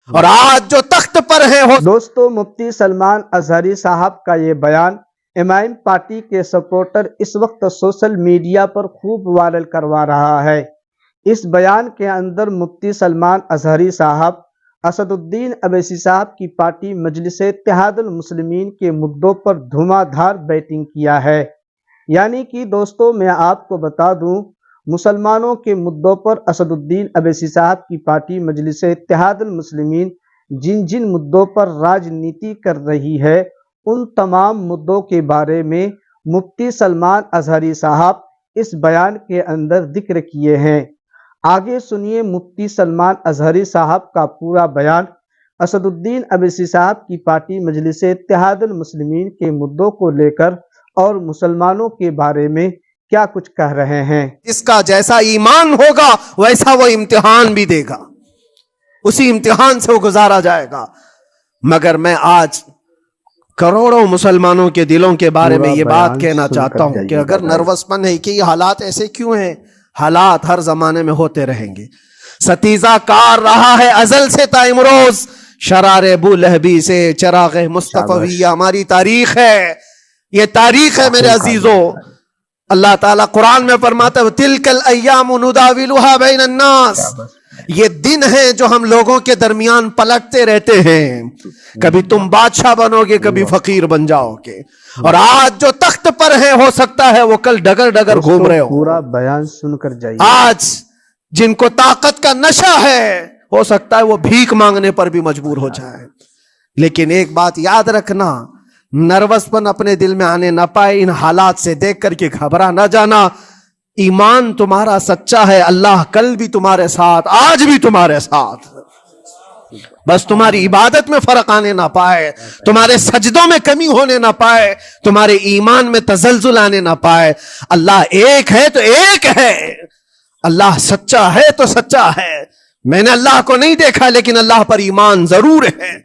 اور آج جو تخت پر ہیں ہو دوستو، مفتی سلمان اظہری صاحب کا یہ بیان امام پارٹی کے سپورٹر اس وقت سوشل میڈیا پر خوب وائرل کروا رہا ہے۔ اس بیان کے اندر مفتی سلمان اظہری صاحب اسد الدین اویسی صاحب کی پارٹی مجلس اتحاد المسلمین کے مدعوں پر دھواں دھار بیٹنگ کیا ہے۔ یعنی کہ دوستو، میں آپ کو بتا دوں، مسلمانوں کے مدعوں پر اسد الدین اویسی صاحب کی پارٹی مجلس اتحاد المسلمین جن مدعوں پر راجنیتی کر رہی ہے، ان تمام مدعوں کے بارے میں مفتی سلمان اظہری صاحب اس بیان کے اندر ذکر کیے ہیں۔ آگے سنیے مفتی سلمان اظہری صاحب کا پورا بیان اسد الدین اویسی صاحب کی پارٹی مجلس اتحاد المسلمین کے مدعوں کو لے کر اور مسلمانوں کے بارے میں کیا کچھ کہہ رہے ہیں۔ جس کا جیسا ایمان ہوگا ویسا وہ امتحان بھی دے گا، اسی امتحان سے وہ گزارا جائے گا۔ مگر میں آج کروڑوں مسلمانوں کے دلوں کے بارے میں یہ بات کہنا چاہتا ہوں کہ اگر نروس پن ہے کہ یہ حالات ایسے کیوں ہیں، حالات ہر زمانے میں ہوتے رہیں گے۔ ستیزہ کار رہا ہے ازل سے تا امروز، شرار ابو لہبی سے چراغ مصطفی، ہماری تاریخ ہے، یہ تاریخ ہے میرے عزیزوں۔ اللہ تعالیٰ قرآن میں فرماتا ہے تِلْكَ الْأَيَّامُ نُدَاوِلُهَا بَيْنَ النَّاسِ، یہ دن ہیں جو ہم لوگوں کے درمیان پلٹتے رہتے ہیں، کبھی تم بادشاہ بنو گے، کبھی فقیر بن جاؤ گے، اور آج جو تخت پر ہیں ہو سکتا ہے وہ کل ڈگر ڈگر گھوم رہے ہو۔ پورا بیان سن کر جائیے۔ آج جن کو طاقت کا نشہ ہے ہو سکتا ہے وہ بھیک مانگنے پر بھی مجبور ہو جائے۔ لیکن ایک بات یاد رکھنا، نروس پن اپنے دل میں آنے نہ پائے، ان حالات سے دیکھ کر کے گھبرا نہ جانا۔ ایمان تمہارا سچا ہے، اللہ کل بھی تمہارے ساتھ، آج بھی تمہارے ساتھ، بس تمہاری عبادت میں فرق آنے نہ پائے، تمہارے سجدوں میں کمی ہونے نہ پائے، تمہارے ایمان میں تزلزل آنے نہ پائے۔ اللہ ایک ہے تو ایک ہے، اللہ سچا ہے تو سچا ہے۔ میں نے اللہ کو نہیں دیکھا لیکن اللہ پر ایمان ضرور ہے۔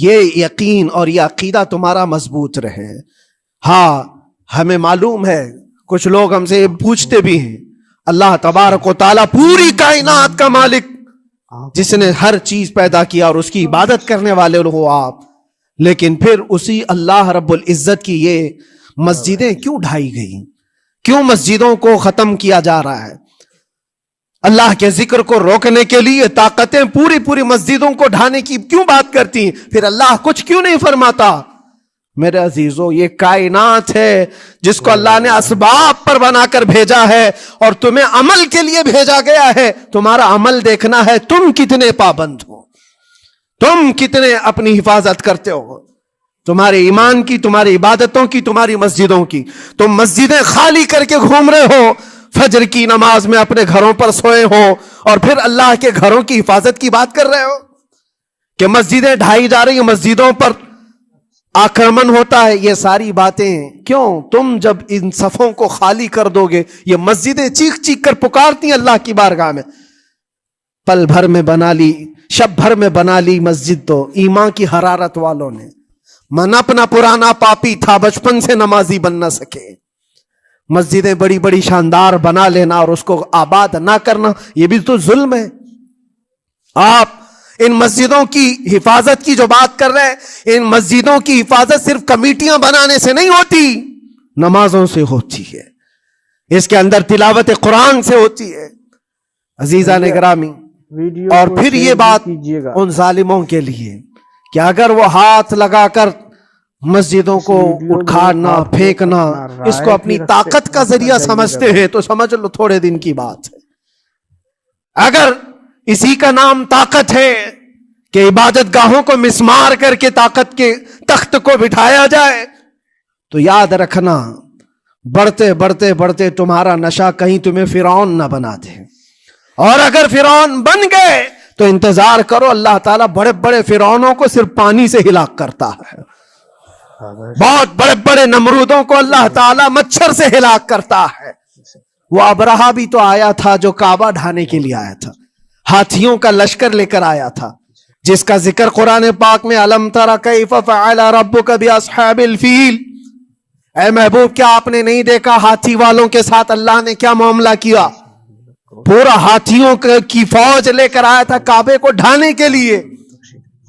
یہ یقین اور یہ عقیدہ تمہارا مضبوط رہے۔ ہاں، ہمیں معلوم ہے، کچھ لوگ ہم سے پوچھتے بھی ہیں، اللہ تبارک و تعالیٰ پوری کائنات کا مالک، جس نے ہر چیز پیدا کیا اور اس کی عبادت کرنے والے ہو آپ، لیکن پھر اسی اللہ رب العزت کی یہ مسجدیں کیوں ڈھائی گئی، کیوں مسجدوں کو ختم کیا جا رہا ہے؟ اللہ کے ذکر کو روکنے کے لیے طاقتیں پوری مسجدوں کو ڈھانے کی کیوں بات کرتی ہیں؟ پھر اللہ کچھ کیوں نہیں فرماتا؟ میرے عزیزو، یہ کائنات ہے جس کو اللہ نے اسباب پر بنا کر بھیجا ہے اور تمہیں عمل کے لیے بھیجا گیا ہے۔ تمہارا عمل دیکھنا ہے، تم کتنے پابند ہو، تم کتنے اپنی حفاظت کرتے ہو، تمہارے ایمان کی، تمہاری عبادتوں کی، تمہاری مسجدوں کی۔ تم مسجدیں خالی کر کے گھوم رہے ہو، فجر کی نماز میں اپنے گھروں پر سوئے ہو اور پھر اللہ کے گھروں کی حفاظت کی بات کر رہے ہو کہ مسجدیں ڈھائی جا رہی ہیں، مسجدوں پر آکرمن ہوتا ہے۔ یہ ساری باتیں کیوں؟ تم جب ان صفوں کو خالی کر دو گے، یہ مسجدیں چیخ چیخ کر پکارتی ہیں اللہ کی بارگاہ میں، پل بھر میں بنا لی، شب بھر میں بنا لی مسجد تو ایمان کی حرارت والوں نے۔ من اپنا پرانا پاپی تھا، بچپن سے نمازی بن نہ سکے۔ مسجدیں بڑی بڑی شاندار بنا لینا اور اس کو آباد نہ کرنا، یہ بھی تو ظلم ہے۔ آپ ان مسجدوں کی حفاظت کی جو بات کر رہے ہیں، ان مسجدوں کی حفاظت صرف کمیٹیاں بنانے سے نہیں ہوتی، نمازوں سے ہوتی ہے، اس کے اندر تلاوت قرآن سے ہوتی ہے۔ عزیزان گرامی، اور پھر یہ بات ان ظالموں کے لیے کہ اگر وہ ہاتھ لگا کر مسجدوں کو اکھاڑنا، پھینکنا، اس کو اپنی طاقت کا ذریعہ سمجھتے ہیں تو سمجھ لو تھوڑے دن کی بات ہے۔ اگر اسی کا نام طاقت ہے کہ عبادت گاہوں کو مسمار کر کے طاقت کے تخت کو بٹھایا جائے، تو یاد رکھنا بڑھتے بڑھتے بڑھتے تمہارا نشہ کہیں تمہیں فرعون نہ بنا دے، اور اگر فرعون بن گئے تو انتظار کرو، اللہ تعالیٰ بڑے بڑے فرعونوں کو صرف پانی سے ہلاک کرتا ہے، بہت بڑے بڑے نمرودوں کو اللہ تعالیٰ مچھر سے ہلاک کرتا ہے۔ وہ ابرہہ بھی تو آیا تھا جو کعبہ ڈھانے کے لیے آیا تھا، ہاتھیوں کا لشکر لے کر آیا تھا، جس کا ذکر قرآن پاک میں الم تر کیف فعل ربک باصحاب الفیل۔ اے محبوب، کیا آپ نے نہیں دیکھا ہاتھی والوں کے ساتھ اللہ نے کیا معاملہ کیا؟ پورا ہاتھیوں کی فوج لے کر آیا تھا کعبے کو ڈھانے کے لیے،